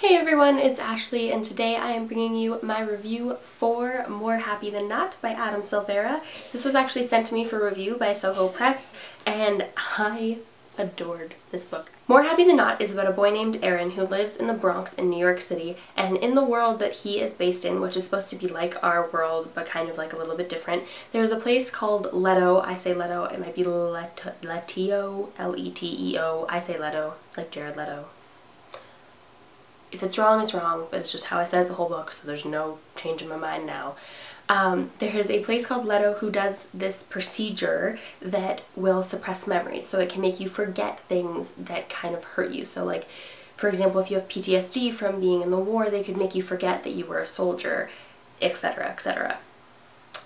Hey everyone, it's Ashley and today I am bringing you my review for More Happy Than Not by Adam Silvera. This was actually sent to me for review by Soho Press and I adored this book. More Happy Than Not is about a boy named Aaron who lives in the Bronx in New York City, and in the world that he is based in, which is supposed to be like our world but kind of like a little bit different, there's a place called Leto. I say Leto, it might be Leteo, L-E-T-E-O. I say Leto, like Jared Leto. If it's wrong, it's wrong, but it's just how I said it the whole book, so there's no change in my mind now. There is a place called Leto who does this procedure that will suppress memories, so it can make you forget things that kind of hurt you. So like, for example, if you have PTSD from being in the war, they could make you forget that you were a soldier, etc., etc.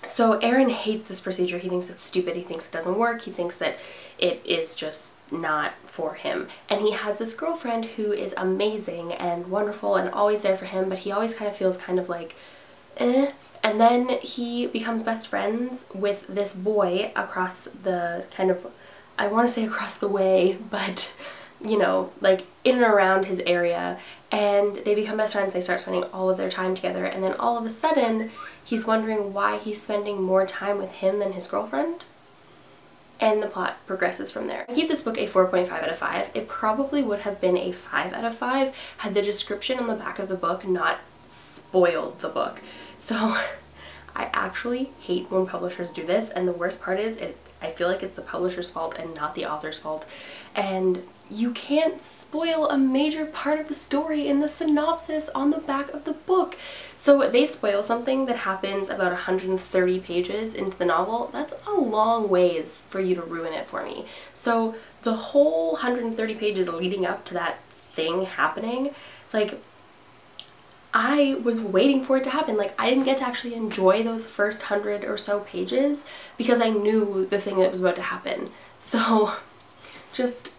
So Aaron hates this procedure. He thinks it's stupid, he thinks it doesn't work, he thinks that it is just not for him. And he has this girlfriend who is amazing and wonderful and always there for him, but he always kind of feels kind of like, eh. And then he becomes best friends with this boy across the kind of, I want to say across the way, but you know, like in and around his area, and they become best friends. They start spending all of their time together, and then all of a sudden he's wondering why he's spending more time with him than his girlfriend, and the plot progresses from there. I gave this book a 4.5 out of 5. It probably would have been a 5 out of 5 had the description on the back of the book not spoiled the book. So I actually hate when publishers do this, and the worst part is I feel like it's the publisher's fault and not the author's fault. And you can't spoil a major part of the story in the synopsis on the back of the book. So they spoil something that happens about 130 pages into the novel. That's a long ways for you to ruin it for me. So the whole 130 pages leading up to that thing happening, like, I was waiting for it to happen. Like, I didn't get to actually enjoy those first 100 or so pages because I knew the thing that was about to happen. So just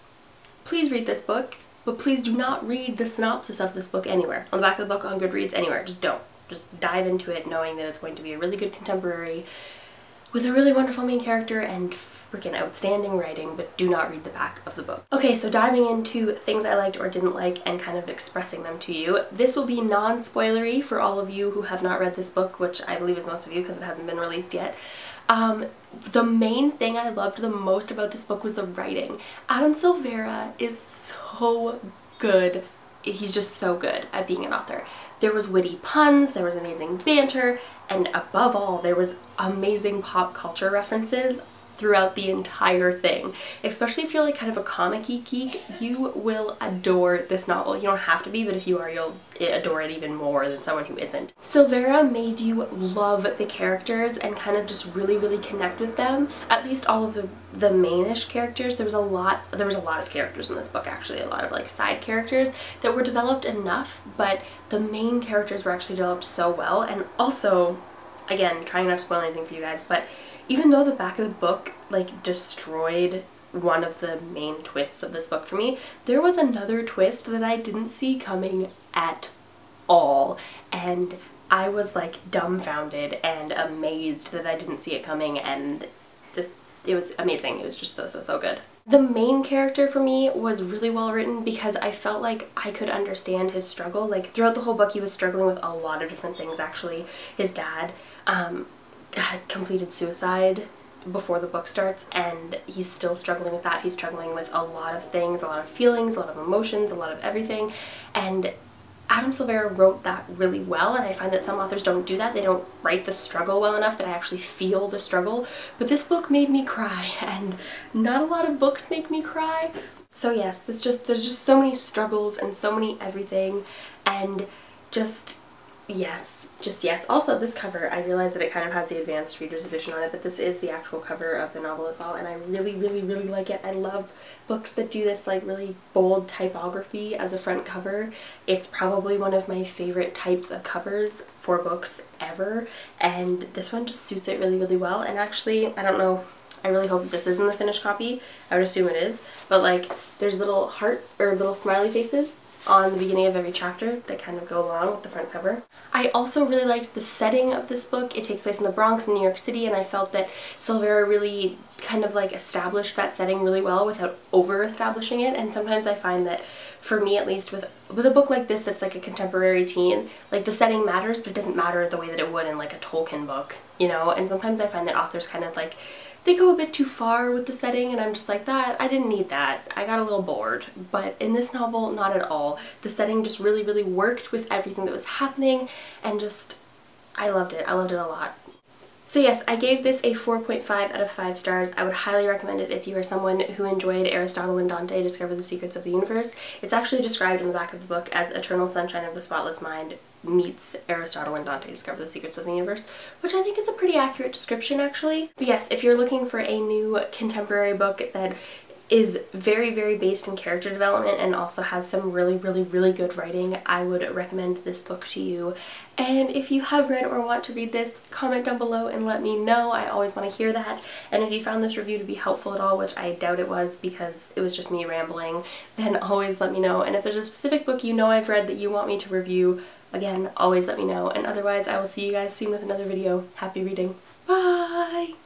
please read this book, but please do not read the synopsis of this book anywhere. On the back of the book, on Goodreads, anywhere. Just don't. Just dive into it knowing that it's going to be a really good contemporary with a really wonderful main character and freaking outstanding writing, but do not read the back of the book. Okay, so diving into things I liked or didn't like and kind of expressing them to you. This will be non-spoilery for all of you who have not read this book, which I believe is most of you because it hasn't been released yet. The main thing I loved the most about this book was the writing. Adam Silvera is so good. He's just so good at being an author. There was witty puns, there was amazing banter, and above all, there was amazing pop culture references throughout the entire thing. Especially if you're like kind of a comic-y geek, you will adore this novel. You don't have to be, but if you are, you'll adore it even more than someone who isn't. Silvera made you love the characters and kind of just really, really connect with them. At least all of the main-ish characters. There was a lot of characters in this book, actually, a lot of like side characters that were developed enough, but the main characters were actually developed so well. And also, again, trying not to spoil anything for you guys, but even though the back of the book like destroyed one of the main twists of this book for me, there was another twist that I didn't see coming at all, and I was like dumbfounded and amazed that I didn't see it coming, and just, it was amazing. It was just so good. The main character for me was really well written because I felt like I could understand his struggle. Like throughout the whole book he was struggling with a lot of different things actually. His dad had completed suicide before the book starts, and he's still struggling with that. He's struggling with a lot of things, a lot of feelings, a lot of emotions, a lot of everything, and Adam Silvera wrote that really well, and I find that some authors don't do that. They don't write the struggle well enough that I actually feel the struggle, but this book made me cry, and not a lot of books make me cry. So yes, there's just so many struggles and so many everything, and just yes. Also, this cover, I realize that it kind of has the advanced reader's edition on it, but this is the actual cover of the novel as well, and I really like it. I love books that do this like really bold typography as a front cover. It's probably one of my favorite types of covers for books ever, and this one just suits it really well. And actually, I don't know, I really hope that this isn't the finished copy. I would assume it is, but like there's little heart or little smiley faces on the beginning of every chapter that kind of go along with the front cover. I also really liked the setting of this book. It takes place in the Bronx in New York City, and I felt that Silvera really kind of like established that setting really well without over establishing it. And sometimes I find that for me at least, with a book like this that's like a contemporary teen, like the setting matters, but it doesn't matter the way that it would in like a Tolkien book, you know? And sometimes I find that authors kind of like, they go a bit too far with the setting, and I'm just like, I didn't need that. I got a little bored. But in this novel, not at all. The setting just really, really worked with everything that was happening, and just, I loved it. I loved it a lot. So yes, I gave this a 4.5 out of 5 stars. I would highly recommend it if you are someone who enjoyed Aristotle and Dante Discover the Secrets of the Universe. It's actually described in the back of the book as Eternal Sunshine of the Spotless Mind meets Aristotle and Dante Discover the Secrets of the Universe, which I think is a pretty accurate description actually. But yes, if you're looking for a new contemporary book that is very, very based in character development and also has some really, really, really good writing, I would recommend this book to you. And if you have read or want to read this, comment down below and let me know. I always want to hear that. And if you found this review to be helpful at all, which I doubt it was because it was just me rambling, then always let me know. And if there's a specific book you know I've read that you want me to review, again, always let me know. And otherwise, I will see you guys soon with another video. Happy reading. Bye!